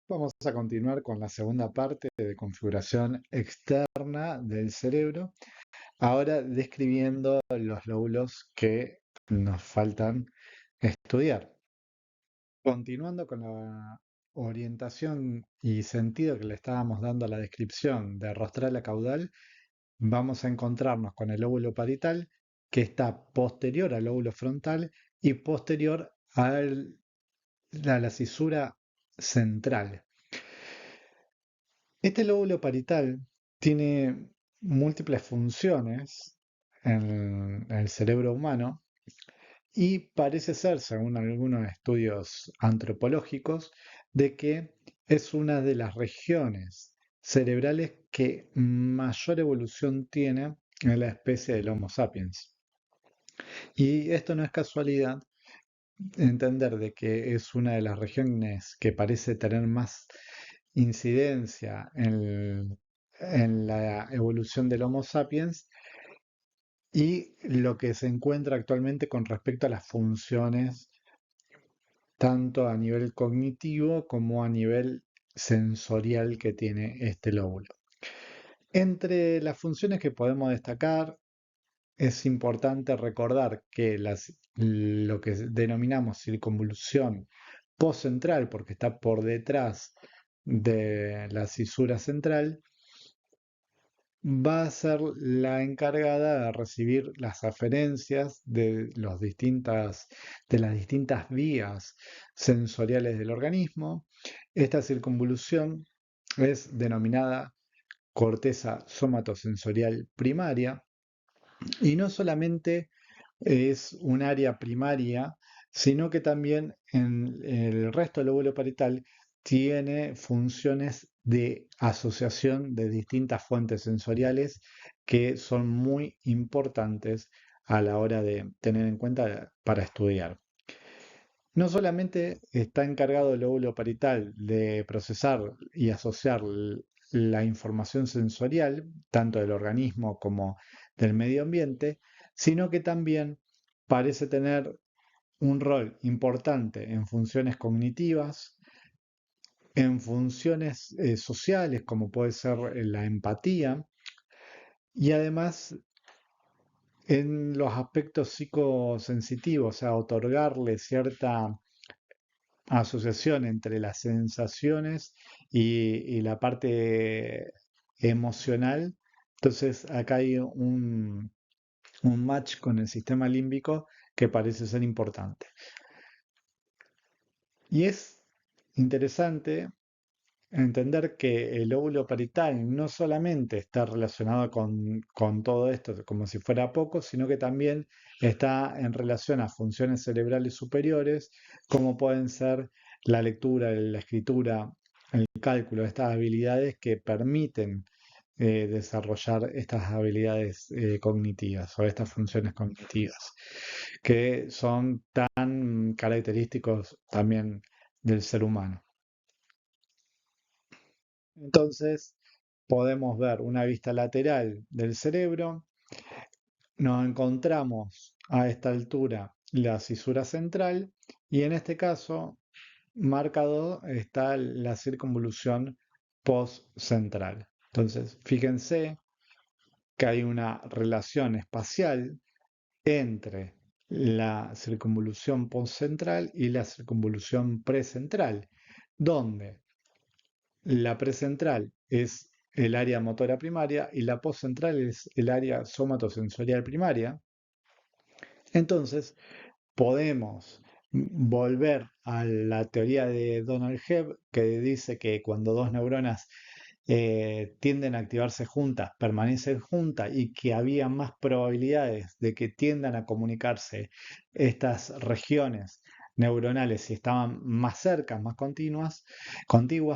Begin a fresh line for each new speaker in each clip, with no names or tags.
Vamos a continuar con la segunda parte de configuración externa del cerebro, ahora describiendo los lóbulos que nos faltan estudiar. Continuando con la orientación y sentido que le estábamos dando a la descripción de rostral a caudal, vamos a encontrarnos con el lóbulo parietal que está posterior al lóbulo frontal y posterior a la cisura central. Este lóbulo parietal tiene múltiples funciones en el cerebro humano y parece ser, según algunos estudios antropológicos, de que es una de las regiones cerebrales que mayor evolución tiene en la especie del Homo sapiens. Y esto no es casualidad, entender de que es una de las regiones que parece tener más incidencia en la evolución del Homo sapiens y lo que se encuentra actualmente con respecto a las funciones, tanto a nivel cognitivo como a nivel sensorial que tiene este lóbulo. Entre las funciones que podemos destacar, es importante recordar que lo que denominamos circunvolución postcentral, porque está por detrás de la cisura central, va a ser la encargada de recibir las aferencias de las distintas vías sensoriales del organismo. Esta circunvolución es denominada corteza somatosensorial primaria y no solamente es un área primaria, sino que también en el resto del lóbulo parietal tiene funciones de asociación de distintas fuentes sensoriales que son muy importantes a la hora de tener en cuenta para estudiar. No solamente está encargado el lóbulo parietal de procesar y asociar la información sensorial, tanto del organismo como del medio ambiente, sino que también parece tener un rol importante en funciones cognitivas, en funciones sociales, como puede ser la empatía, y además en los aspectos psicosensitivos, o sea, otorgarle cierta asociación entre las sensaciones y la parte emocional. Entonces, acá hay un match con el sistema límbico que parece ser importante. Y es interesante entender que el óvulo parietal no solamente está relacionado con todo esto como si fuera poco, sino que también está en relación a funciones cerebrales superiores, como pueden ser la lectura, la escritura, el cálculo, estas habilidades que permiten desarrollar estas habilidades cognitivas o estas funciones cognitivas, que son tan característicos también del ser humano. Entonces, podemos ver una vista lateral del cerebro, nos encontramos a esta altura la cisura central y en este caso, marcado está la circunvolución postcentral. Entonces, fíjense que hay una relación espacial entre la circunvolución postcentral y la circunvolución precentral, donde la precentral es el área motora primaria y la postcentral es el área somatosensorial primaria. Entonces, podemos volver a la teoría de Donald Hebb, que dice que cuando dos neuronas tienden a activarse juntas, permanecen juntas y que había más probabilidades de que tiendan a comunicarse estas regiones neuronales si estaban más cerca, más contiguas,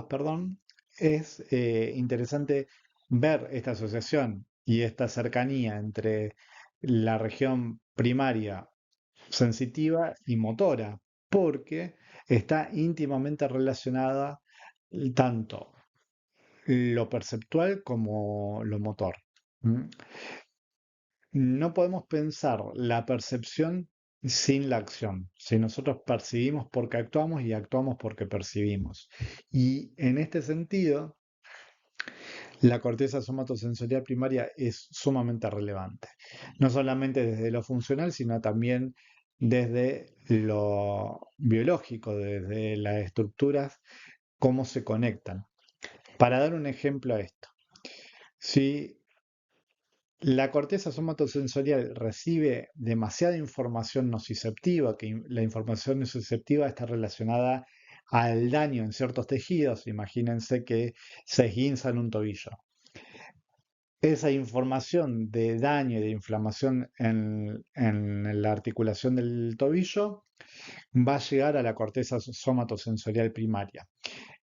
perdón, es interesante ver esta asociación y esta cercanía entre la región primaria sensitiva y motora, porque está íntimamente relacionada tanto lo perceptual como lo motor. ¿Mm? No podemos pensar la percepción sin la acción. Si nosotros percibimos porque actuamos y actuamos porque percibimos. Y en este sentido, la corteza somatosensorial primaria es sumamente relevante. No solamente desde lo funcional, sino también desde lo biológico, desde las estructuras, cómo se conectan. Para dar un ejemplo a esto, si la corteza somatosensorial recibe demasiada información nociceptiva, que la información nociceptiva está relacionada al daño en ciertos tejidos. Imagínense que se esguinzan un tobillo. Esa información de daño y de inflamación en la articulación del tobillo va a llegar a la corteza somatosensorial primaria.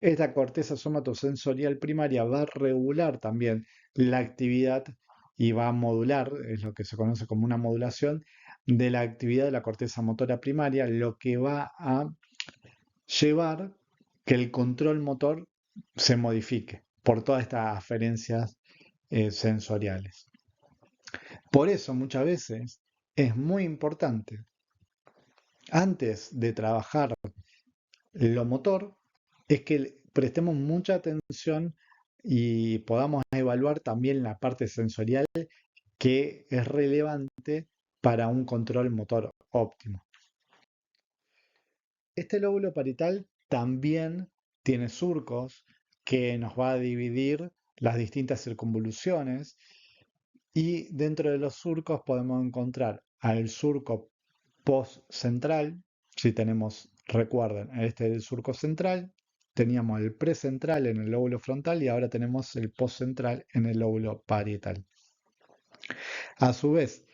Esta corteza somatosensorial primaria va a regular también la actividad y va a modular, es lo que se conoce como una modulación de la actividad de la corteza motora primaria, lo que va a llevar que el control motor se modifique por todas estas aferencias sensoriales. Por eso muchas veces es muy importante, antes de trabajar lo motor, es que prestemos mucha atención y podamos evaluar también la parte sensorial que es relevante para un control motor óptimo. Este lóbulo parietal también tiene surcos que nos va a dividir las distintas circunvoluciones, y dentro de los surcos podemos encontrar al surco postcentral. Si tenemos, recuerden, este es el surco central, teníamos el precentral en el lóbulo frontal y ahora tenemos el postcentral en el lóbulo parietal. A su vez,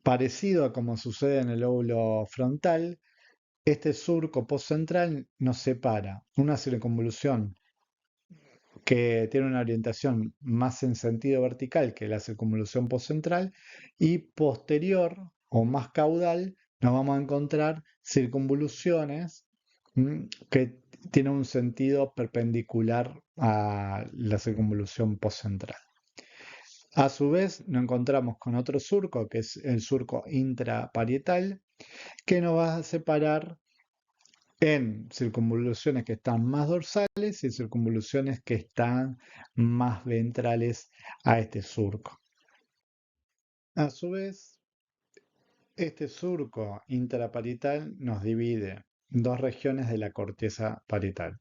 parecido a como sucede en el lóbulo frontal, este surco postcentral nos separa una circunvolución que tiene una orientación más en sentido vertical que la circunvolución postcentral, y posterior o más caudal nos vamos a encontrar circunvoluciones que tienen un sentido perpendicular a la circunvolución postcentral. A su vez nos encontramos con otro surco, que es el surco intraparietal, que nos va a separar en circunvoluciones que están más dorsales y circunvoluciones que están más ventrales a este surco. A su vez, este surco intraparietal nos divide dos regiones de la corteza parietal.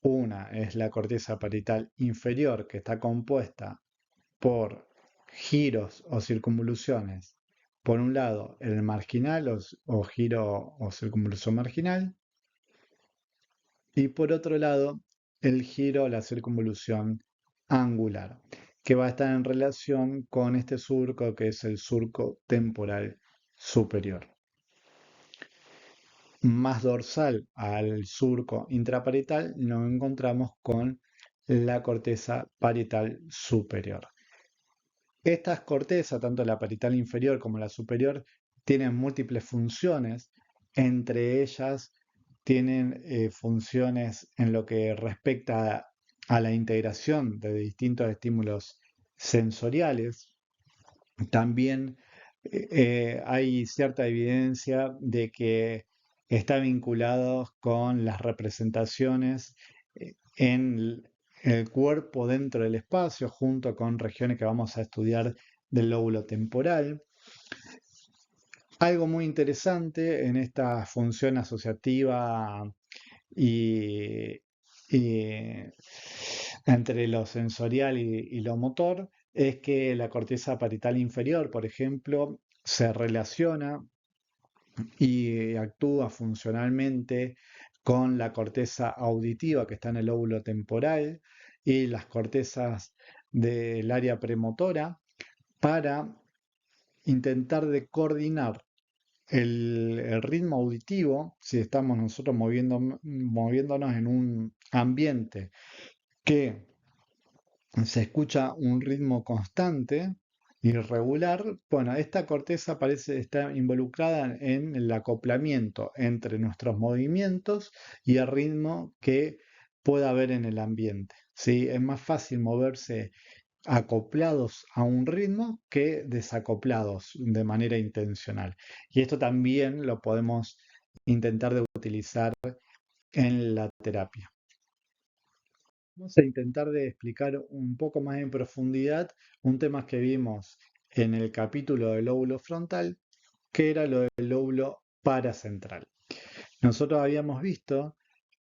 Una es la corteza parietal inferior, que está compuesta por giros o circunvoluciones. Por un lado, el marginal o giro o circunvolución marginal, y por otro lado, el giro o la circunvolución angular, que va a estar en relación con este surco que es el surco temporal superior. Más dorsal al surco intraparietal nos encontramos con la corteza parietal superior. Estas cortezas, tanto la parietal inferior como la superior, tienen múltiples funciones. Entre ellas tienen funciones en lo que respecta a la integración de distintos estímulos sensoriales. También hay cierta evidencia de que está vinculado con las representaciones en el cuerpo dentro del espacio, junto con regiones que vamos a estudiar del lóbulo temporal. Algo muy interesante en esta función asociativa y, y entre lo sensorial y lo motor es que la corteza parietal inferior, por ejemplo, se relaciona y actúa funcionalmente con la corteza auditiva que está en el lóbulo temporal y las cortezas del área premotora, para intentar de coordinar el ritmo auditivo. Si estamos nosotros moviéndonos en un ambiente que se escucha un ritmo constante, irregular, bueno, esta corteza parece estar involucrada en el acoplamiento entre nuestros movimientos y el ritmo que pueda haber en el ambiente. ¿Sí? Es más fácil moverse acoplados a un ritmo que desacoplados de manera intencional. Y esto también lo podemos intentar de utilizar en la terapia. Vamos a intentar de explicar un poco más en profundidad un tema que vimos en el capítulo del lóbulo frontal, que era lo del lóbulo paracentral. Nosotros habíamos visto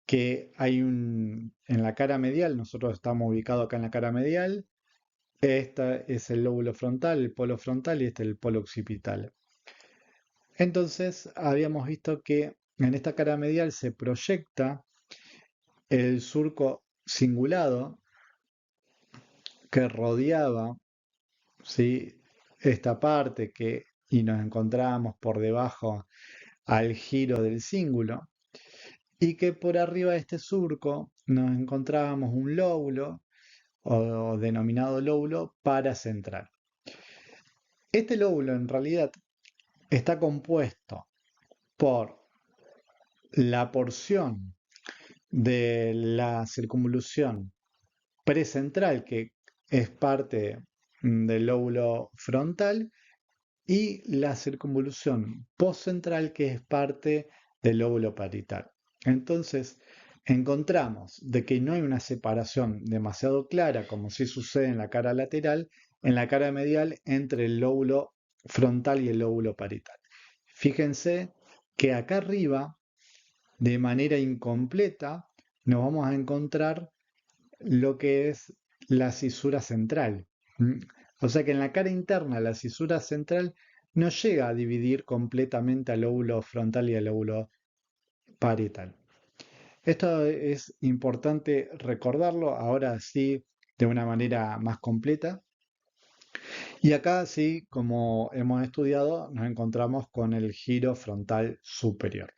que en la cara medial, nosotros estamos ubicados acá en la cara medial, este es el lóbulo frontal, el polo frontal y este el polo occipital. Entonces habíamos visto que en esta cara medial se proyecta el surco cingulado que rodeaba, ¿sí?, esta parte y nos encontramos por debajo al giro del cíngulo, y que por arriba de este surco nos encontrábamos un lóbulo o denominado lóbulo paracentral. Este lóbulo en realidad está compuesto por la porción de la circunvolución precentral, que es parte del lóbulo frontal, y la circunvolución postcentral, que es parte del lóbulo parietal. Entonces, encontramos de que no hay una separación demasiado clara, como sí sucede en la cara lateral, en la cara medial, entre el lóbulo frontal y el lóbulo parietal. Fíjense que acá arriba, de manera incompleta, nos vamos a encontrar lo que es la cisura central. O sea que en la cara interna la cisura central no llega a dividir completamente al lóbulo frontal y al lóbulo parietal. Esto es importante recordarlo, ahora sí, de una manera más completa. Y acá sí, como hemos estudiado, nos encontramos con el giro frontal superior.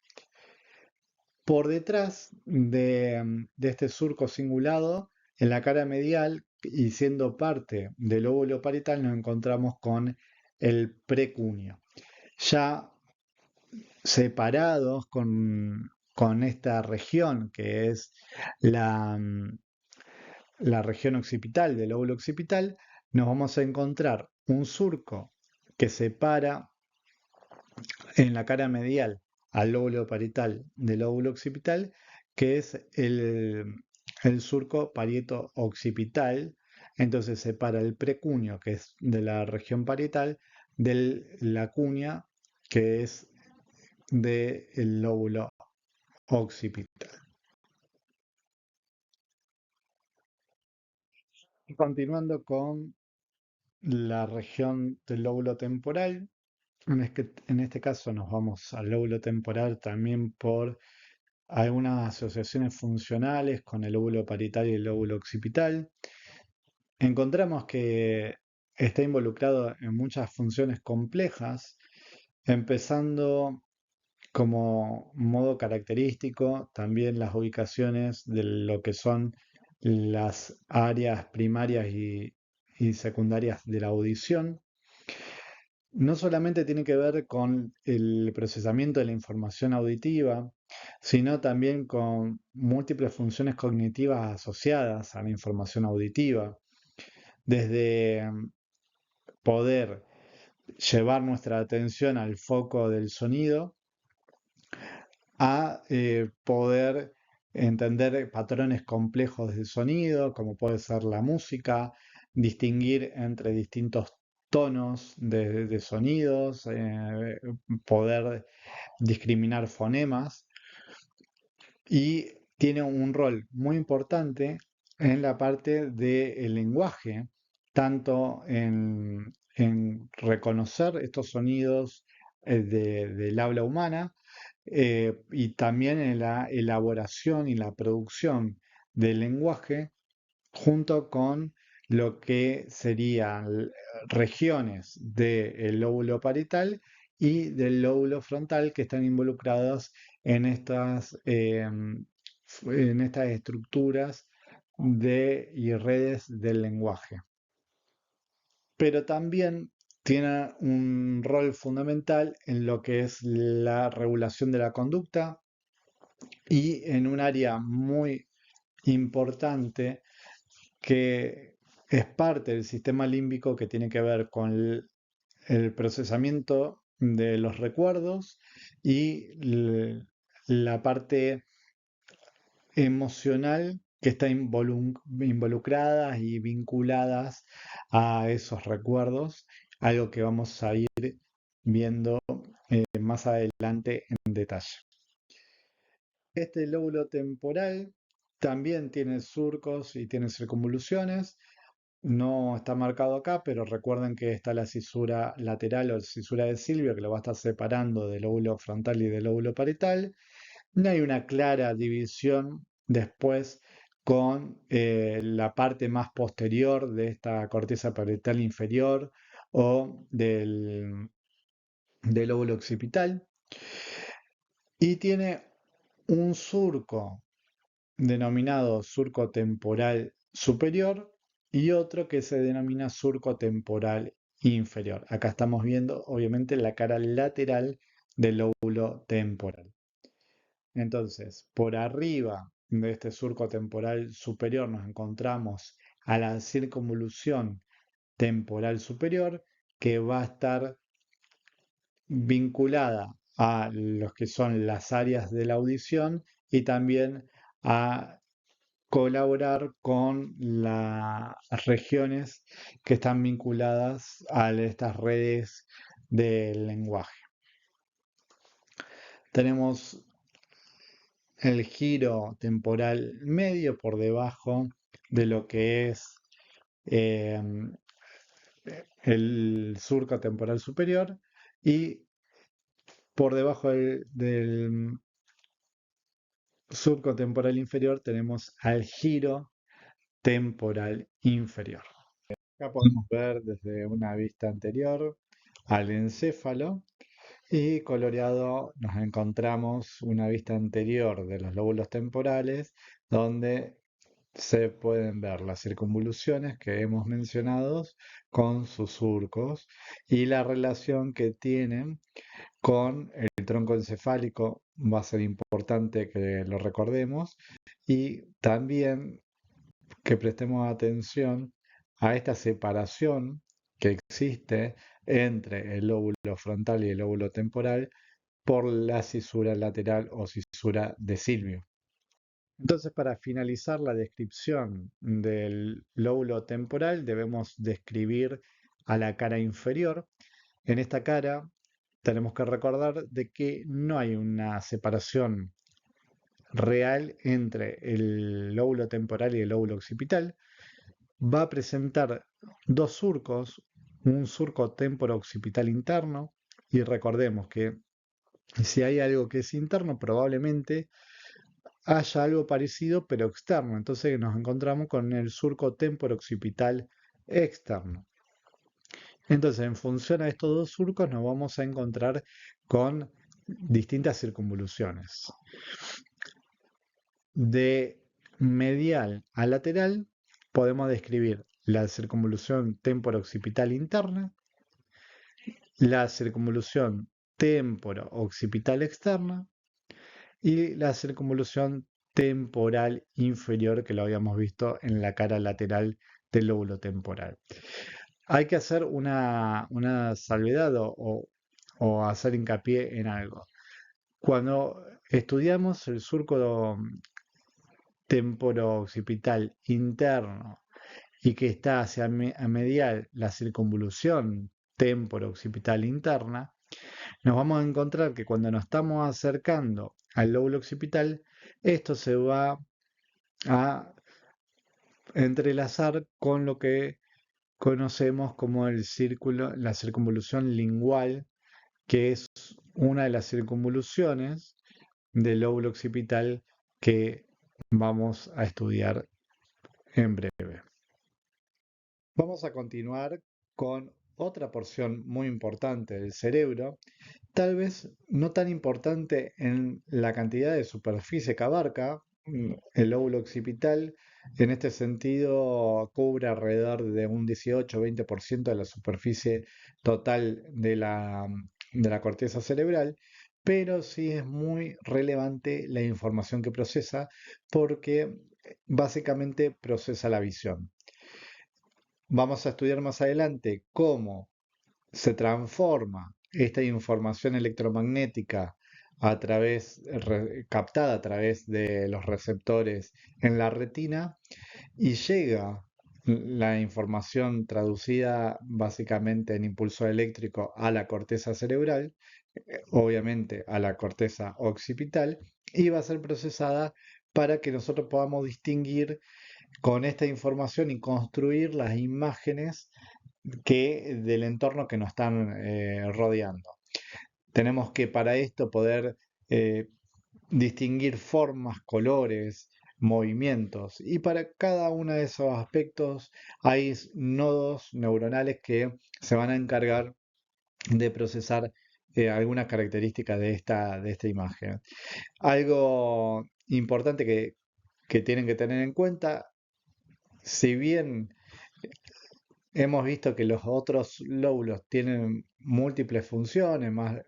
Por detrás de este surco cingulado, en la cara medial y siendo parte del lóbulo parietal, nos encontramos con el precunio. Ya separados con esta región que es la región occipital del lóbulo occipital, nos vamos a encontrar un surco que separa en la cara medial al lóbulo parietal del lóbulo occipital, que es el surco parieto-occipital. Entonces separa el precunio, que es de la región parietal, de la cuña, que es del lóbulo occipital. Y continuando con la región del lóbulo temporal, en este caso nos vamos al lóbulo temporal también por algunas asociaciones funcionales con el lóbulo parietal y el lóbulo occipital. Encontramos que está involucrado en muchas funciones complejas, empezando como modo característico también las ubicaciones de lo que son las áreas primarias y secundarias de la audición. No solamente tiene que ver con el procesamiento de la información auditiva, sino también con múltiples funciones cognitivas asociadas a la información auditiva, desde poder llevar nuestra atención al foco del sonido a poder entender patrones complejos del sonido, como puede ser la música, distinguir entre distintos tonos de sonidos, poder discriminar fonemas, y tiene un rol muy importante en la parte del lenguaje, tanto en reconocer estos sonidos del habla humana, y también en la elaboración y la producción del lenguaje, junto con lo que serían regiones del lóbulo parietal y del lóbulo frontal que están involucradas en estas estructuras y redes del lenguaje. Pero también tiene un rol fundamental en lo que es la regulación de la conducta y en un área muy importante que es parte del sistema límbico que tiene que ver con el procesamiento de los recuerdos y la parte emocional que está involucrada y vinculadas a esos recuerdos, algo que vamos a ir viendo más adelante en detalle. Este lóbulo temporal también tiene surcos y tiene circunvoluciones. No está marcado acá, pero recuerden que está la cisura lateral o cisura de Silvio, que lo va a estar separando del lóbulo frontal y del lóbulo parietal. No hay una clara división después con la parte más posterior de esta corteza parietal inferior o del lóbulo occipital. Y tiene un surco denominado surco temporal superior y otro que se denomina surco temporal inferior. Acá estamos viendo obviamente la cara lateral del lóbulo temporal. Entonces, por arriba de este surco temporal superior nos encontramos a la circunvolución temporal superior, que va a estar vinculada a los que son las áreas de la audición y también a colaborar con las regiones que están vinculadas a estas redes del lenguaje. Tenemos el giro temporal medio por debajo de lo que es eh, el surco temporal superior y por debajo del surco temporal inferior tenemos al giro temporal inferior. Acá podemos ver desde una vista anterior al encéfalo y coloreado nos encontramos una vista anterior de los lóbulos temporales donde se pueden ver las circunvoluciones que hemos mencionado con sus surcos y la relación que tienen con el tronco encefálico. Va a ser importante que lo recordemos y también que prestemos atención a esta separación que existe entre el lóbulo frontal y el lóbulo temporal por la cisura lateral o cisura de Silvio. Entonces, para finalizar la descripción del lóbulo temporal, debemos describir a la cara inferior. En esta cara tenemos que recordar de que no hay una separación real entre el lóbulo temporal y el lóbulo occipital. Va a presentar dos surcos, un surco temporo-occipital interno, y recordemos que si hay algo que es interno, probablemente haya algo parecido pero externo. Entonces nos encontramos con el surco temporo-occipital externo. Entonces, en función a estos dos surcos, nos vamos a encontrar con distintas circunvoluciones. De medial a lateral podemos describir la circunvolución temporo-occipital interna, la circunvolución temporo-occipital externa y la circunvolución temporal inferior que lo habíamos visto en la cara lateral del lóbulo temporal. Hay que hacer una salvedad o hacer hincapié en algo. Cuando estudiamos el surco temporo-occipital interno y que está hacia a medial la circunvolución temporo-occipital interna, nos vamos a encontrar que cuando nos estamos acercando al lóbulo occipital, esto se va a entrelazar con lo que conocemos como el círculo, la circunvolución lingual, que es una de las circunvoluciones del lóbulo occipital que vamos a estudiar en breve. Vamos a continuar con otra porción muy importante del cerebro, tal vez no tan importante en la cantidad de superficie que abarca. El lóbulo occipital en este sentido cubre alrededor de un 18-20% de la superficie total de la corteza cerebral, pero sí es muy relevante la información que procesa porque básicamente procesa la visión. vamos a estudiar más adelante cómo se transforma esta información electromagnética captada a través de los receptores en la retina y llega la información traducida básicamente en impulso eléctrico a la corteza cerebral, obviamente a la corteza occipital, y va a ser procesada para que nosotros podamos distinguir con esta información y construir las imágenes del entorno que nos están rodeando. Tenemos que para esto poder eh, distinguir formas, colores, movimientos. Y para cada uno de esos aspectos hay nodos neuronales que se van a encargar de procesar algunas características de esta imagen. Algo importante que tienen que tener en cuenta, si bien hemos visto que los otros lóbulos tienen múltiples funciones, más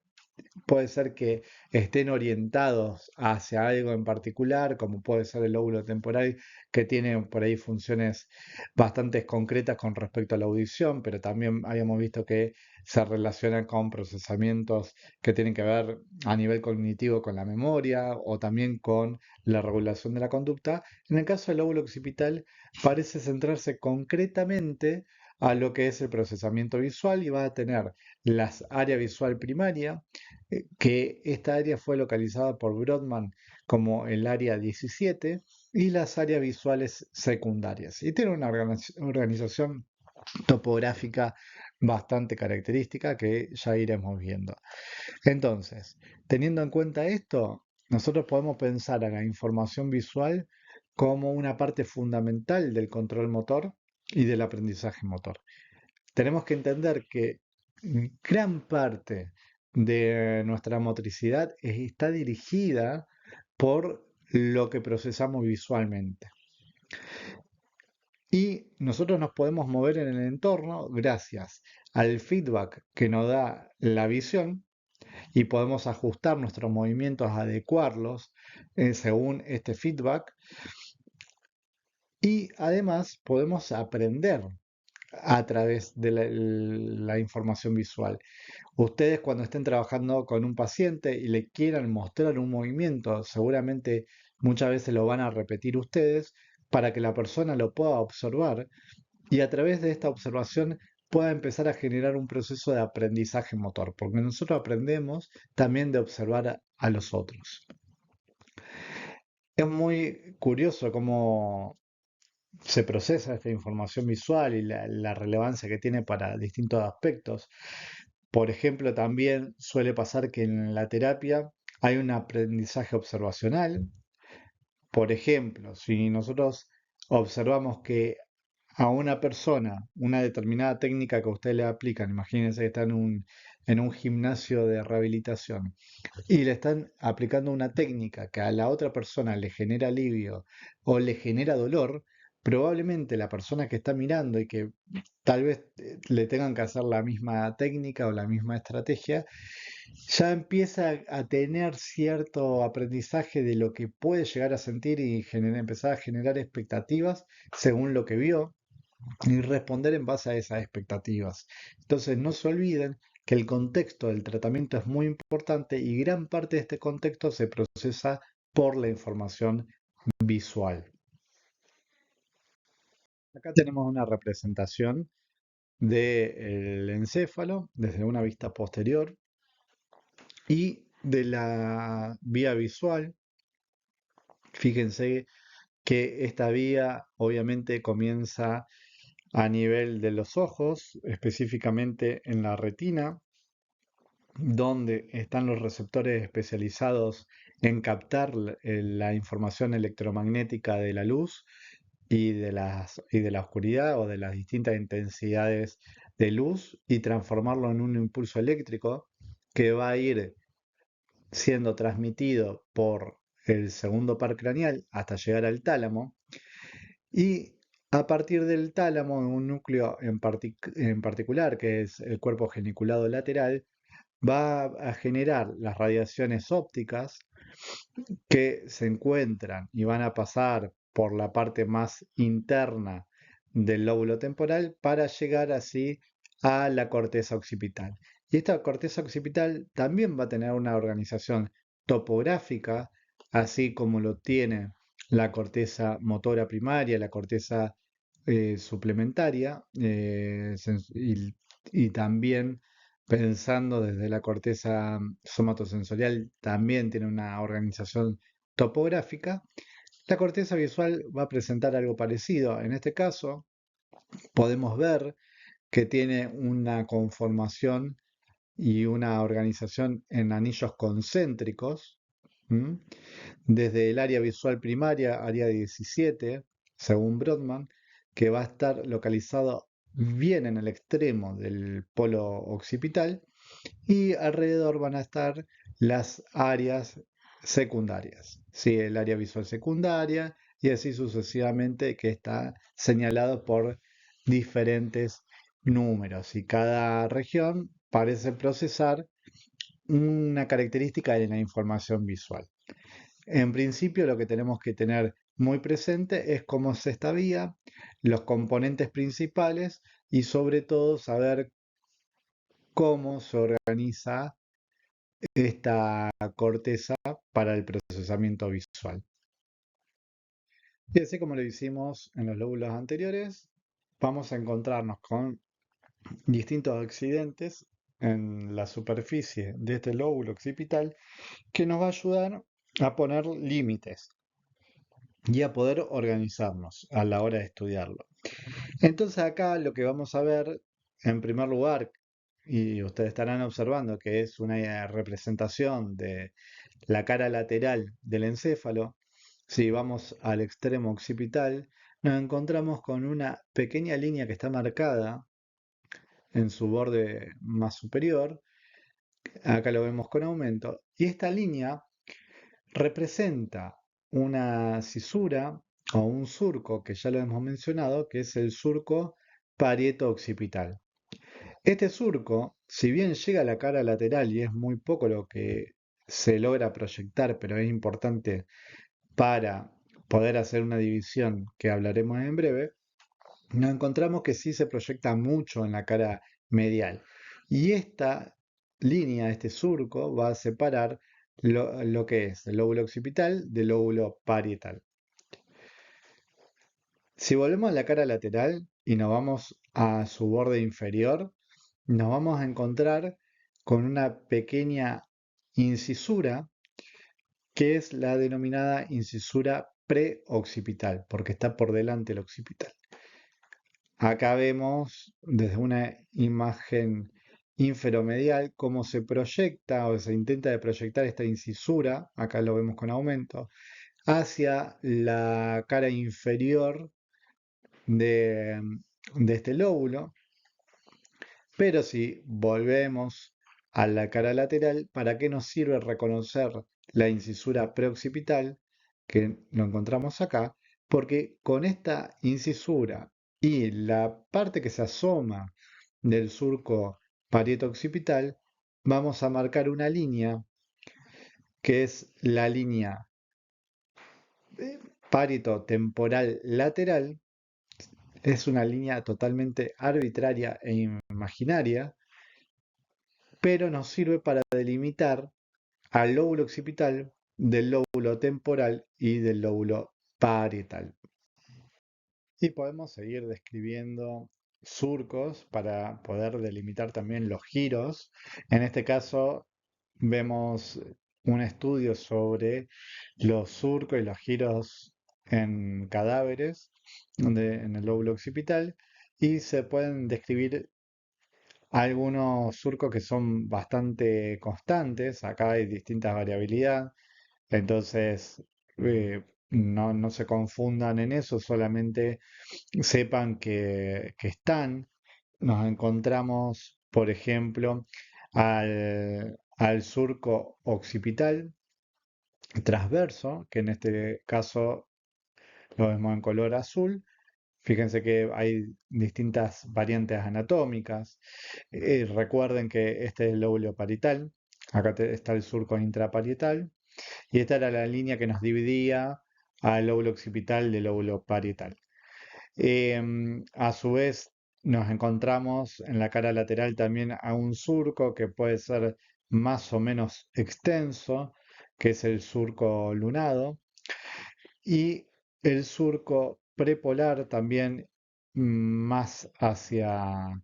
puede ser que estén orientados hacia algo en particular, como puede ser el lóbulo temporal, que tiene por ahí funciones bastante concretas con respecto a la audición, pero también habíamos visto que se relacionan con procesamientos que tienen que ver a nivel cognitivo con la memoria o también con la regulación de la conducta. En el caso del lóbulo occipital, parece centrarse concretamente a lo que es el procesamiento visual y va a tener las áreas visual primaria, que esta área fue localizada por Brodmann como el área 17 y las áreas visuales secundarias. Y tiene una organización topográfica bastante característica que ya iremos viendo. Entonces, teniendo en cuenta esto, nosotros podemos pensar a la información visual como una parte fundamental del control motor y del aprendizaje motor. Tenemos que entender que gran parte de nuestra motricidad está dirigida por lo que procesamos visualmente. Y nosotros nos podemos mover en el entorno gracias al feedback que nos da la visión y podemos ajustar nuestros movimientos, adecuarlos según este feedback. Y además podemos aprender a través de la información visual. Ustedes cuando estén trabajando con un paciente y le quieran mostrar un movimiento, seguramente muchas veces lo van a repetir ustedes para que la persona lo pueda observar y a través de esta observación pueda empezar a generar un proceso de aprendizaje motor, porque nosotros aprendemos también de observar a los otros. Es muy curioso cómo se procesa esta información visual y la relevancia que tiene para distintos aspectos. Por ejemplo, también suele pasar que en la terapia hay un aprendizaje observacional. Por ejemplo, si nosotros observamos que a una persona una determinada técnica que usted le aplican, imagínense que está en un gimnasio de rehabilitación y le están aplicando una técnica que a la otra persona le genera alivio o le genera dolor, probablemente la persona que está mirando y que tal vez le tengan que hacer la misma técnica o la misma estrategia, ya empieza a tener cierto aprendizaje de lo que puede llegar a sentir y empezar a generar expectativas según lo que vio y responder en base a esas expectativas. Entonces, no se olviden que el contexto del tratamiento es muy importante y gran parte de este contexto se procesa por la información visual. Acá tenemos una representación del encéfalo desde una vista posterior y de la vía visual. Fíjense que esta vía obviamente comienza a nivel de los ojos, específicamente en la retina, donde están los receptores especializados en captar la información electromagnética de la luz y de la oscuridad o de las distintas intensidades de luz y transformarlo en un impulso eléctrico que va a ir siendo transmitido por el segundo par craneal hasta llegar al tálamo y a partir del tálamo, un núcleo en particular, que es el cuerpo geniculado lateral, va a generar las radiaciones ópticas que se encuentran y van a pasar por la parte más interna del lóbulo temporal para llegar así a la corteza occipital. Y esta corteza occipital también va a tener una organización topográfica, así como lo tiene la corteza motora primaria, la corteza suplementaria, y también pensando desde la corteza somatosensorial, también tiene una organización topográfica. La corteza visual va a presentar algo parecido. En este caso, podemos ver que tiene una conformación y una organización en anillos concéntricos, ¿m? Desde el área visual primaria, área 17, según Brodmann, que va a estar localizado bien en el extremo del polo occipital, y alrededor van a estar las áreas secundarias, ¿sí? El área visual secundaria y así sucesivamente, que está señalado por diferentes números, y cada región parece procesar una característica de la información visual. En principio, lo que tenemos que tener muy presente es cómo es esta vía, los componentes principales y sobre todo saber cómo se organiza esta corteza para el procesamiento visual. Y así como lo hicimos en los lóbulos anteriores, vamos a encontrarnos con distintos accidentes en la superficie de este lóbulo occipital que nos va a ayudar a poner límites y a poder organizarnos a la hora de estudiarlo. Entonces acá lo que vamos a ver, en primer lugar, y ustedes estarán observando que es una representación de la cara lateral del encéfalo. Si vamos al extremo occipital, nos encontramos con una pequeña línea que está marcada en su borde más superior. Acá lo vemos con aumento. Y esta línea representa una cisura o un surco que ya lo hemos mencionado, que es el surco parieto-occipital. Este surco, si bien llega a la cara lateral y es muy poco lo que se logra proyectar, pero es importante para poder hacer una división que hablaremos en breve, nos encontramos que sí se proyecta mucho en la cara medial. Y esta línea, este surco, va a separar lo que es el lóbulo occipital del lóbulo parietal. Si volvemos a la cara lateral y nos vamos a su borde inferior, nos vamos a encontrar con una pequeña incisura que es la denominada incisura preoccipital, porque está por delante del occipital. Acá vemos desde una imagen inferomedial cómo se proyecta o se intenta de proyectar esta incisura, acá lo vemos con aumento, hacia la cara inferior de, de este lóbulo. Pero si volvemos a la cara lateral, ¿para qué nos sirve reconocer la incisura preoccipital? Que lo encontramos acá, porque con esta incisura y la parte que se asoma del surco parieto-occipital, vamos a marcar una línea que es la línea parieto-temporal lateral. Es una línea totalmente arbitraria e imaginaria, pero nos sirve para delimitar al lóbulo occipital del lóbulo temporal y del lóbulo parietal. Y podemos seguir describiendo surcos para poder delimitar también los giros. En este caso vemos un estudio sobre los surcos y los giros en cadáveres en el lóbulo occipital, y se pueden describir algunos surcos que son bastante constantes. Acá hay distintas variabilidad, entonces no se confundan en eso, solamente sepan que están. Nos encontramos, por ejemplo, al surco occipital transverso, que en este caso lo vemos en color azul. Fíjense que hay distintas variantes anatómicas. Recuerden que este es el lóbulo parietal, acá está el surco intraparietal, y esta era la línea que nos dividía al lóbulo occipital del lóbulo parietal. A su vez, nos encontramos en la cara lateral también a un surco que puede ser más o menos extenso, que es el surco lunado, y el surco prepolar también más hacia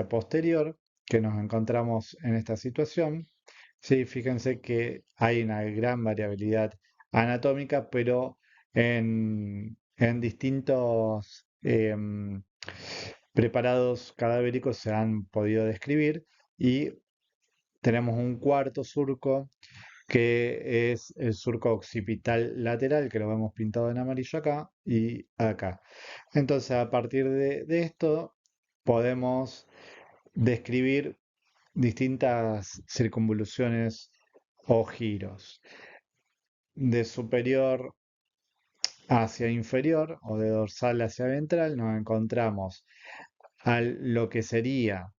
posterior, que nos encontramos en esta situación. Sí, fíjense que hay una gran variabilidad anatómica, pero en distintos preparados cadavéricos se han podido describir y tenemos un cuarto surco que es el surco occipital lateral, que lo vemos pintado en amarillo acá y acá. Entonces, a partir de esto, podemos describir distintas circunvoluciones o giros. De superior hacia inferior o de dorsal hacia ventral nos encontramos a lo que sería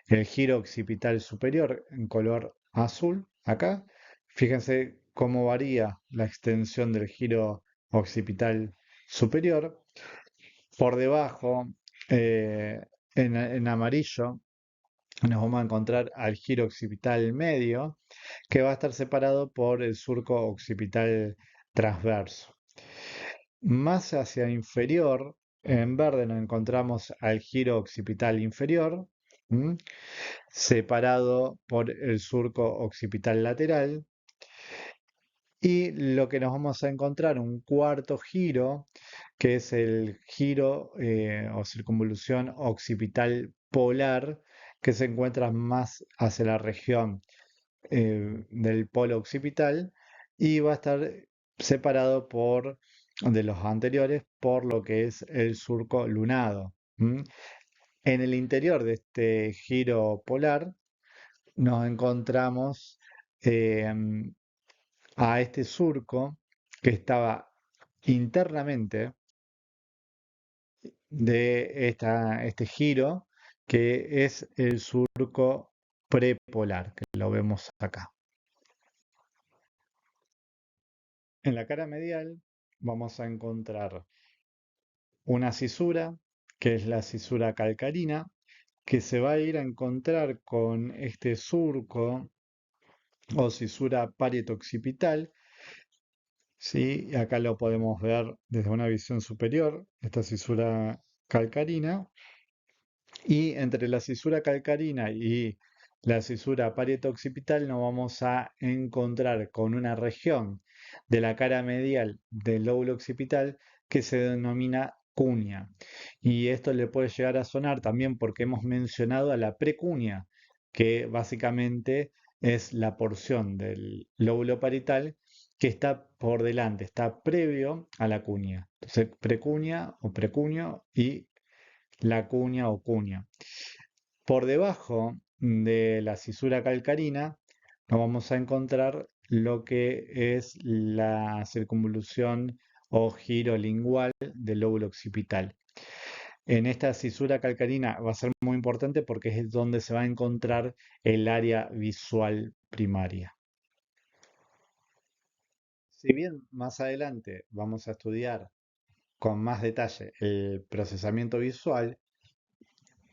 el giro occipital superior en color azul acá. Fíjense cómo varía la extensión del giro occipital superior. Por debajo, eh, en amarillo, nos vamos a encontrar al giro occipital medio, que va a estar separado por el surco occipital transverso. Más hacia inferior, en verde nos encontramos al giro occipital inferior, ¿m? Separado por el surco occipital lateral. Y lo que nos vamos a encontrar, un cuarto giro, que es el giro o circunvolución occipital polar, que se encuentra más hacia la región del polo occipital y va a estar separado de los anteriores por lo que es el surco lunado. ¿M? En el interior de este giro polar nos encontramos a este surco que estaba internamente de este giro, que es el surco prepolar, que lo vemos acá. En la cara medial vamos a encontrar una cisura, que es la cisura calcarina, que se va a ir a encontrar con este surco o cisura parietoccipital. Sí, y acá lo podemos ver desde una visión superior, esta cisura calcarina. Y entre la cisura calcarina y la cisura parietoccipital nos vamos a encontrar con una región de la cara medial del lóbulo occipital que se denomina cuña. Y esto le puede llegar a sonar también porque hemos mencionado a la precuña, que básicamente es la porción del lóbulo parietal que está por delante, está previo a la cuña. Entonces, precuña o precuño y la cuña o cuña. Por debajo de la cisura calcarina nos vamos a encontrar lo que es la circunvolución o giro lingual del lóbulo occipital. En esta cisura calcarina va a ser muy importante porque es donde se va a encontrar el área visual primaria. Si bien más adelante vamos a estudiar con más detalle el procesamiento visual,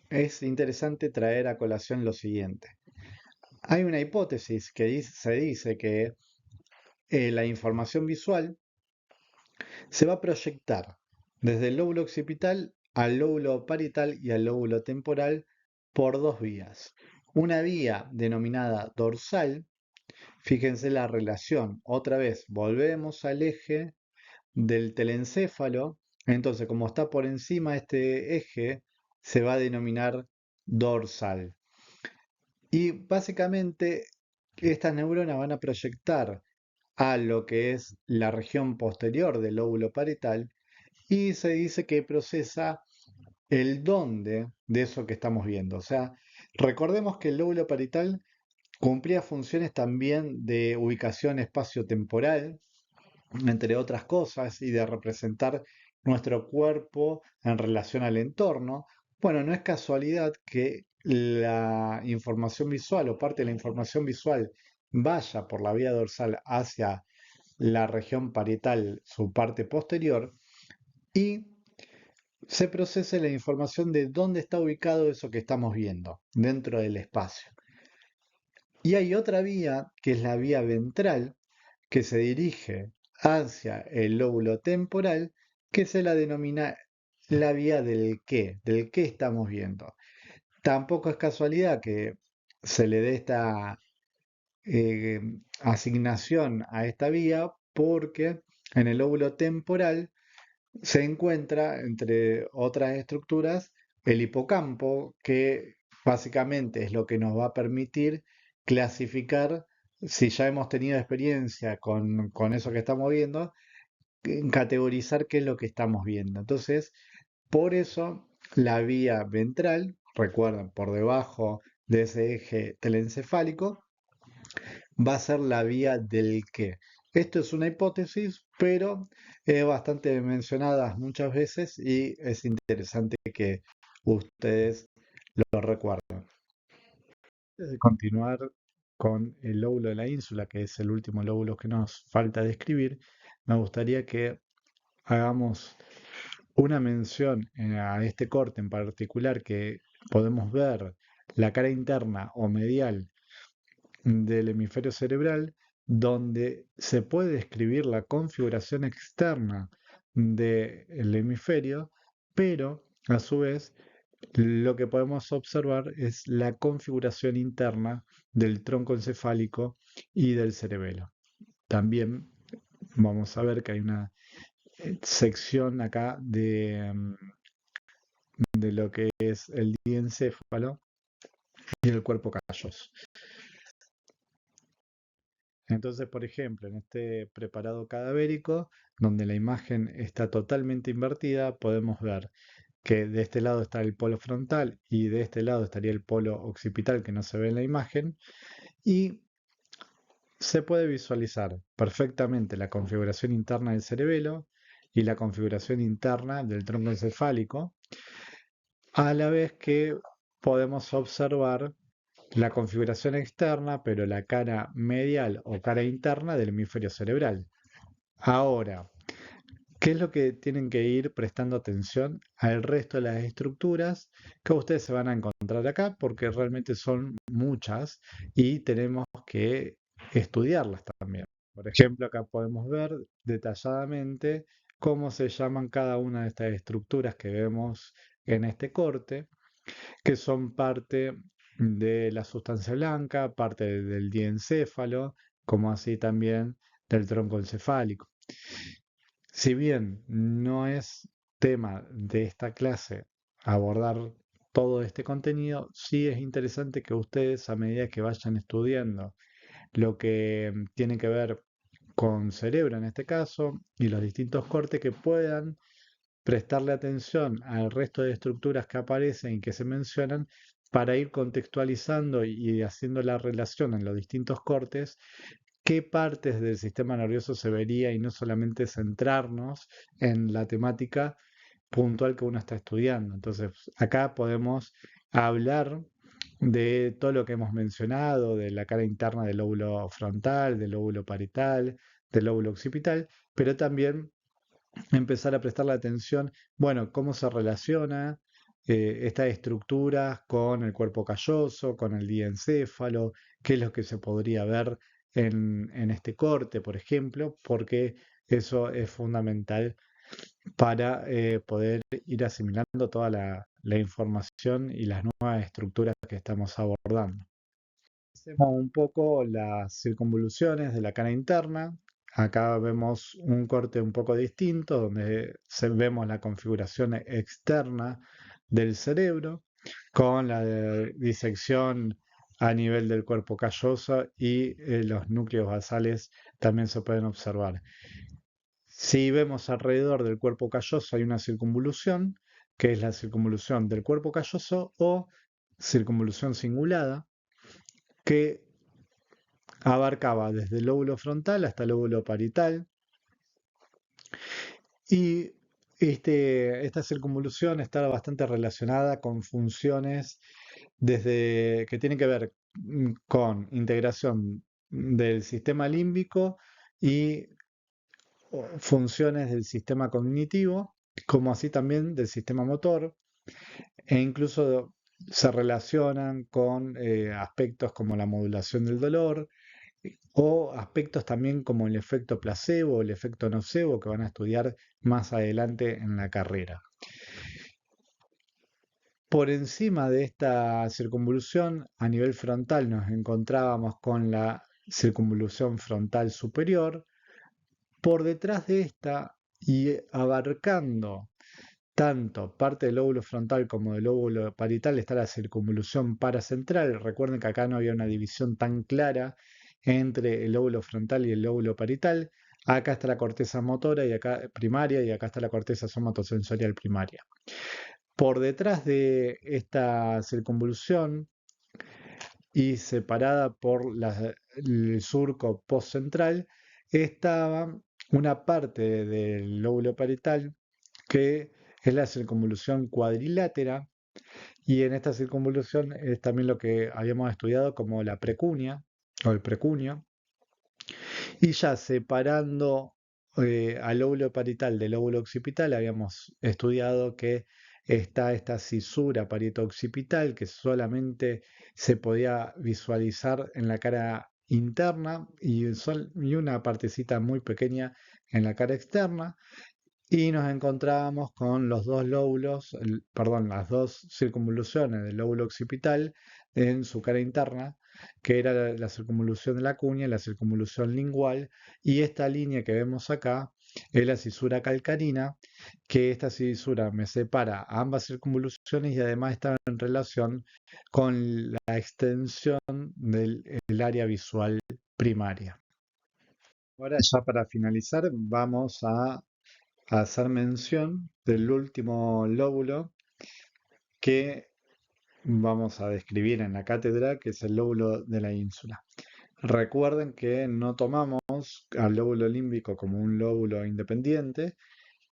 es interesante traer a colación lo siguiente. Hay una hipótesis que se dice que la información visual se va a proyectar desde el lóbulo occipital al lóbulo parietal y al lóbulo temporal por dos vías. Una vía denominada dorsal, fíjense la relación, otra vez volvemos al eje del telencéfalo, entonces como está por encima de este eje, se va a denominar dorsal. Y básicamente estas neuronas van a proyectar a lo que es la región posterior del lóbulo parietal y se dice que procesa el dónde de eso que estamos viendo. O sea, recordemos que el lóbulo parietal cumplía funciones también de ubicación espacio-temporal, entre otras cosas, y de representar nuestro cuerpo en relación al entorno. Bueno, no es casualidad que la información visual o parte de la información visual vaya por la vía dorsal hacia la región parietal, su parte posterior, y se procese la información de dónde está ubicado eso que estamos viendo dentro del espacio. Y hay otra vía, que es la vía ventral, que se dirige hacia el lóbulo temporal, que se la denomina la vía del qué estamos viendo. Tampoco es casualidad que se le dé esta eh, asignación a esta vía, porque en el lóbulo temporal se encuentra, entre otras estructuras, el hipocampo, que básicamente es lo que nos va a permitir clasificar, si ya hemos tenido experiencia con eso que estamos viendo, categorizar qué es lo que estamos viendo. Entonces, por eso la vía ventral, recuerden, por debajo de ese eje telencefálico, va a ser la vía del qué. Esto es una hipótesis, pero es bastante mencionada muchas veces y es interesante que ustedes lo recuerden. Antes de continuar con el lóbulo de la ínsula, que es el último lóbulo que nos falta describir, me gustaría que hagamos una mención a este corte en particular, que podemos ver la cara interna o medial del hemisferio cerebral, donde se puede describir la configuración externa del hemisferio, pero a su vez lo que podemos observar es la configuración interna del tronco encefálico y del cerebelo. También vamos a ver que hay una sección acá de lo que es el diencéfalo y el cuerpo calloso. Entonces, por ejemplo, en este preparado cadavérico, donde la imagen está totalmente invertida, podemos ver que de este lado está el polo frontal y de este lado estaría el polo occipital que no se ve en la imagen, y se puede visualizar perfectamente la configuración interna del cerebelo y la configuración interna del tronco encefálico, a la vez que podemos observar la configuración externa, pero la cara medial o cara interna del hemisferio cerebral. Ahora, ¿qué es lo que tienen que ir prestando atención al resto de las estructuras que ustedes se van a encontrar acá? Porque realmente son muchas y tenemos que estudiarlas también. Por ejemplo, acá podemos ver detalladamente cómo se llaman cada una de estas estructuras que vemos en este corte, que son parte de la sustancia blanca, parte del diencéfalo, como así también del tronco encefálico. Si bien no es tema de esta clase abordar todo este contenido, sí es interesante que ustedes, a medida que vayan estudiando lo que tiene que ver con cerebro en este caso y los distintos cortes, que puedan prestarle atención al resto de estructuras que aparecen y que se mencionan, para ir contextualizando y haciendo la relación en los distintos cortes, qué partes del sistema nervioso se vería, y no solamente centrarnos en la temática puntual que uno está estudiando. Entonces, acá podemos hablar de todo lo que hemos mencionado, de la cara interna del lóbulo frontal, del lóbulo parietal, del lóbulo occipital, pero también empezar a prestarle atención, bueno, cómo se relaciona estas estructuras con el cuerpo calloso, con el diencéfalo, qué es lo que se podría ver en este corte, por ejemplo, porque eso es fundamental para poder ir asimilando toda la información y las nuevas estructuras que estamos abordando. Hacemos un poco las circunvoluciones de la cara interna. Acá vemos un corte un poco distinto, donde vemos la configuración externa del cerebro, con la disección a nivel del cuerpo calloso, y los núcleos basales también se pueden observar. Si vemos alrededor del cuerpo calloso hay una circunvolución, que es la circunvolución del cuerpo calloso o circunvolución cingulada, que abarcaba desde el lóbulo frontal hasta el lóbulo parietal, y esta circunvolución está bastante relacionada con funciones desde que tienen que ver con integración del sistema límbico y funciones del sistema cognitivo, como así también del sistema motor, e incluso se relacionan con aspectos como la modulación del dolor o aspectos también como el efecto placebo, el efecto nocebo que van a estudiar más adelante en la carrera. Por encima de esta circunvolución, a nivel frontal, nos encontrábamos con la circunvolución frontal superior. Por detrás de esta y abarcando tanto parte del lóbulo frontal como del lóbulo parietal está la circunvolución paracentral. Recuerden que acá no había una división tan clara entre el lóbulo frontal y el lóbulo parietal. Acá está la corteza motora y acá primaria y acá está la corteza somatosensorial primaria. Por detrás de esta circunvolución y separada por el surco postcentral estaba una parte del lóbulo parietal que es la circunvolución cuadrilátera, y en esta circunvolución es también lo que habíamos estudiado como la precunia o el precunio, y ya separando al lóbulo parietal del lóbulo occipital habíamos estudiado que está esta cisura parieto-occipital que solamente se podía visualizar en la cara interna y una partecita muy pequeña en la cara externa. Y nos encontrábamos con los dos lóbulos, perdón, las dos circunvoluciones del lóbulo occipital en su cara interna, que era la circunvolución de la cuña y la circunvolución lingual. Y esta línea que vemos acá es la cisura calcarina, que esta cisura me separa ambas circunvoluciones y además está en relación con la extensión del área visual primaria. Ahora ya para finalizar vamos a hacer mención del último lóbulo que vamos a describir en la cátedra, que es el lóbulo de la ínsula. Recuerden que no tomamos al lóbulo límbico como un lóbulo independiente,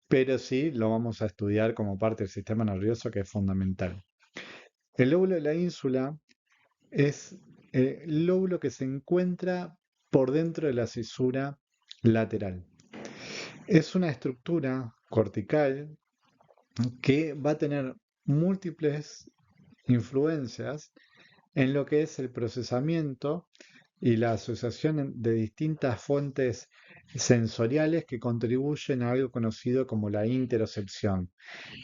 pero sí lo vamos a estudiar como parte del sistema nervioso, que es fundamental. El lóbulo de la ínsula es el lóbulo que se encuentra por dentro de la cisura lateral. Es una estructura cortical que va a tener múltiples influencias en lo que es el procesamiento y la asociación de distintas fuentes sensoriales que contribuyen a algo conocido como la interocepción.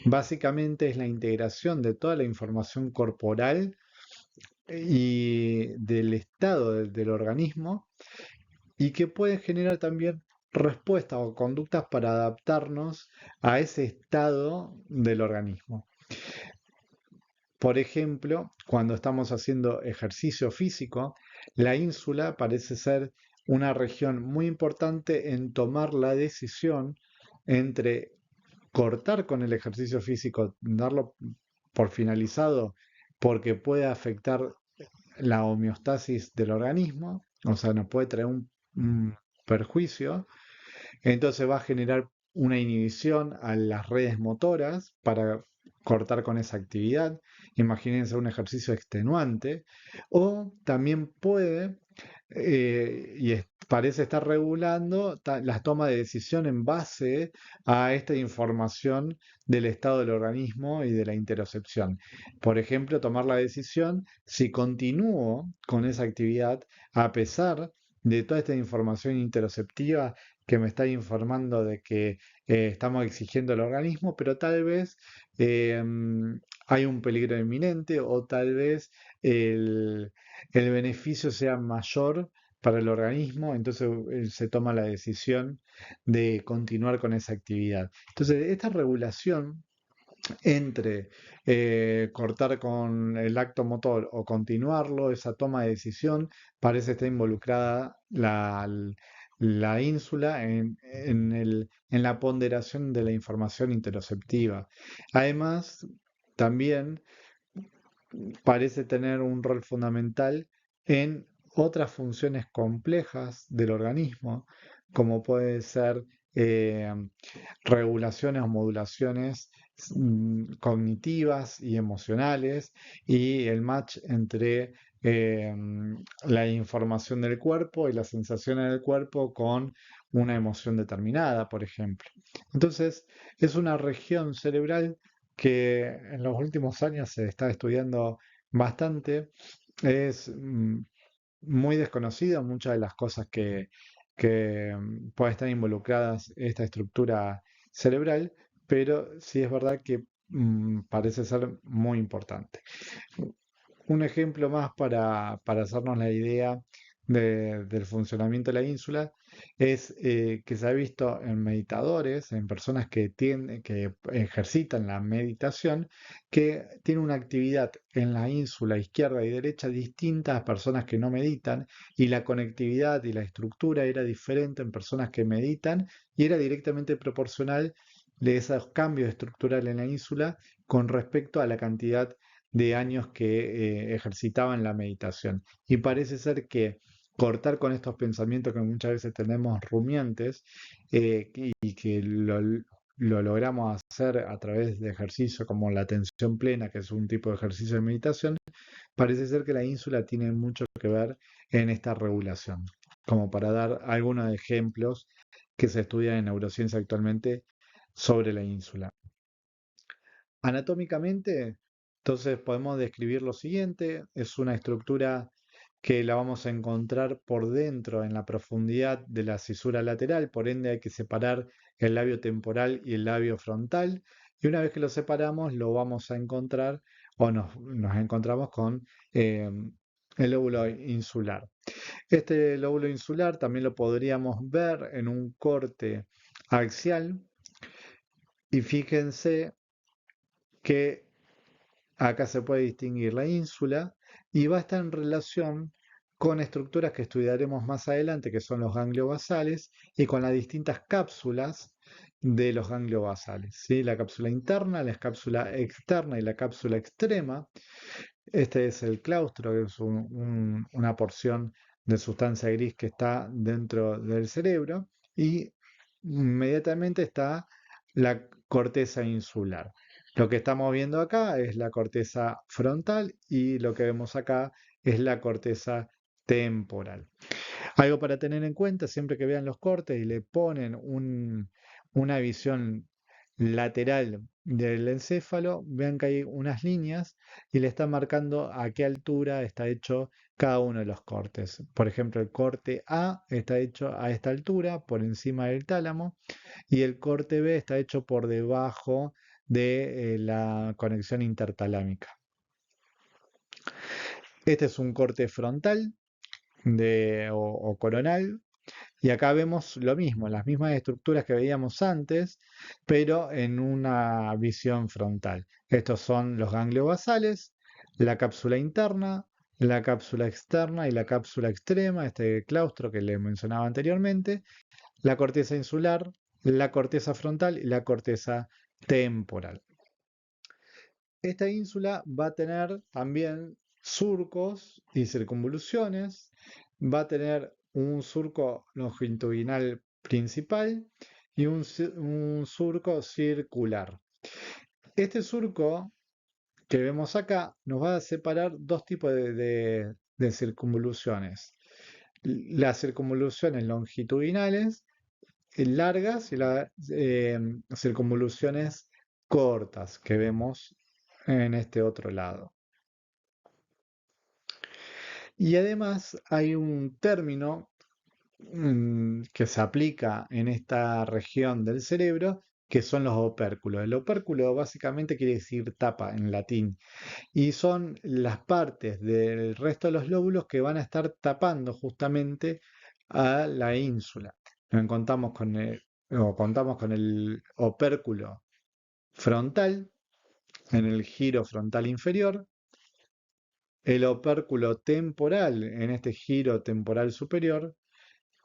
Básicamente es la integración de toda la información corporal y del estado del organismo, y que puede generar también respuestas o conductas para adaptarnos a ese estado del organismo. Por ejemplo, cuando estamos haciendo ejercicio físico, la ínsula parece ser una región muy importante en tomar la decisión entre cortar con el ejercicio físico, darlo por finalizado porque puede afectar la homeostasis del organismo, o sea, nos puede traer un perjuicio. Entonces va a generar una inhibición a las redes motoras para cortar con esa actividad. Imagínense un ejercicio extenuante. O también puede, parece estar regulando la toma de decisión en base a esta información del estado del organismo y de la interocepción. Por ejemplo, tomar la decisión si continúo con esa actividad a pesar de toda esta información interoceptiva que me está informando de que estamos exigiendo al organismo, pero tal vez hay un peligro inminente o tal vez el, el beneficio sea mayor para el organismo, entonces se toma la decisión de continuar con esa actividad. Entonces, esta regulación entre cortar con el acto motor o continuarlo, esa toma de decisión, parece estar involucrada la ínsula en la ponderación de la información interoceptiva. Además, también parece tener un rol fundamental en otras funciones complejas del organismo, como puede ser eh, regulaciones o modulaciones cognitivas y emocionales, y el match entre la información del cuerpo y las sensaciones del cuerpo con una emoción determinada, por ejemplo. Entonces, es una región cerebral que en los últimos años se está estudiando bastante. Es muy desconocido muchas de las cosas que pueden estar involucradas en esta estructura cerebral, pero sí es verdad que parece ser muy importante. Un ejemplo más para hacernos la idea del funcionamiento de la ínsula es que se ha visto en meditadores, en personas que ejercitan la meditación, que tienen una actividad en la ínsula izquierda y derecha distinta a personas que no meditan, y la conectividad y la estructura era diferente en personas que meditan y era directamente proporcional de esos cambios estructurales en la ínsula con respecto a la cantidad de años que ejercitaban la meditación. Y parece ser que cortar con estos pensamientos que muchas veces tenemos rumiantes y que lo logramos hacer a través de ejercicio como la atención plena, que es un tipo de ejercicio de meditación, parece ser que la ínsula tiene mucho que ver en esta regulación. Como para dar algunos ejemplos que se estudian en neurociencia actualmente sobre la ínsula. Anatómicamente, entonces podemos describir lo siguiente, es una estructura que la vamos a encontrar por dentro en la profundidad de la cisura lateral, por ende hay que separar el labio temporal y el labio frontal, y una vez que lo separamos lo vamos a encontrar o nos encontramos con el lóbulo insular. Este lóbulo insular también lo podríamos ver en un corte axial y fíjense que acá se puede distinguir la ínsula y va a estar en relación con estructuras que estudiaremos más adelante, que son los ganglios basales, y con las distintas cápsulas de los ganglios basales, ¿sí? La cápsula interna, la cápsula externa y la cápsula extrema. Este es el claustro, que es una porción de sustancia gris que está dentro del cerebro, y inmediatamente está la corteza insular. Lo que estamos viendo acá es la corteza frontal y lo que vemos acá es la corteza temporal. Algo para tener en cuenta siempre que vean los cortes y le ponen una visión lateral del encéfalo, vean que hay unas líneas y le están marcando a qué altura está hecho cada uno de los cortes. Por ejemplo, el corte A está hecho a esta altura, por encima del tálamo, y el corte B está hecho por debajo de la conexión intertalámica. Este es un corte frontal o coronal. Y acá vemos lo mismo, las mismas estructuras que veíamos antes, pero en una visión frontal. Estos son los ganglios basales, la cápsula interna, la cápsula externa y la cápsula extrema, este claustro que le mencionaba anteriormente, la corteza insular, la corteza frontal y la corteza temporal. Esta ínsula va a tener también surcos y circunvoluciones, va a tener un surco longitudinal principal y un surco circular. Este surco que vemos acá nos va a separar dos tipos de circunvoluciones. Las circunvoluciones longitudinales largas y las circunvoluciones cortas que vemos en este otro lado. Y además hay un término que se aplica en esta región del cerebro, que son los opérculos. El opérculo básicamente quiere decir tapa en latín, y son las partes del resto de los lóbulos que van a estar tapando justamente a la ínsula. Contamos con el opérculo frontal en el giro frontal inferior, el opérculo temporal en este giro temporal superior,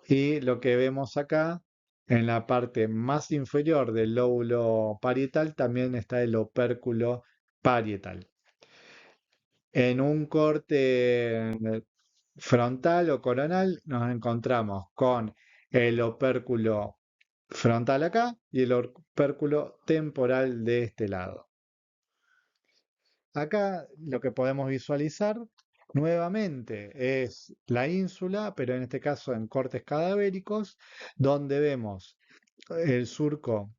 y lo que vemos acá en la parte más inferior del lóbulo parietal también está el opérculo parietal. En un corte frontal o coronal nos encontramos con el opérculo frontal acá y el opérculo temporal de este lado. Acá lo que podemos visualizar Nuevamente es la ínsula, pero en este caso en cortes cadavéricos, donde vemos el surco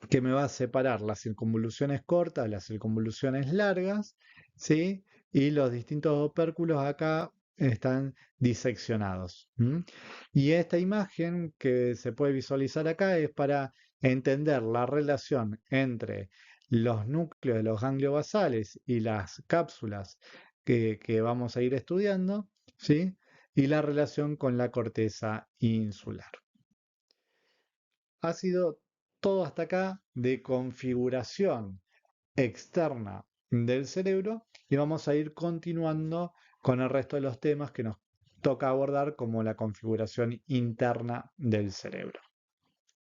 que me va a separar las circunvoluciones cortas, las circunvoluciones largas, ¿sí? Y los distintos opérculos acá están diseccionados. ¿M? Y esta imagen que se puede visualizar acá es para entender la relación entre los núcleos de los ganglios basales y las cápsulas que vamos a ir estudiando, ¿sí? Y la relación con la corteza insular. Ha sido todo hasta acá de configuración externa del cerebro y vamos a ir continuando con el resto de los temas que nos toca abordar como la configuración interna del cerebro.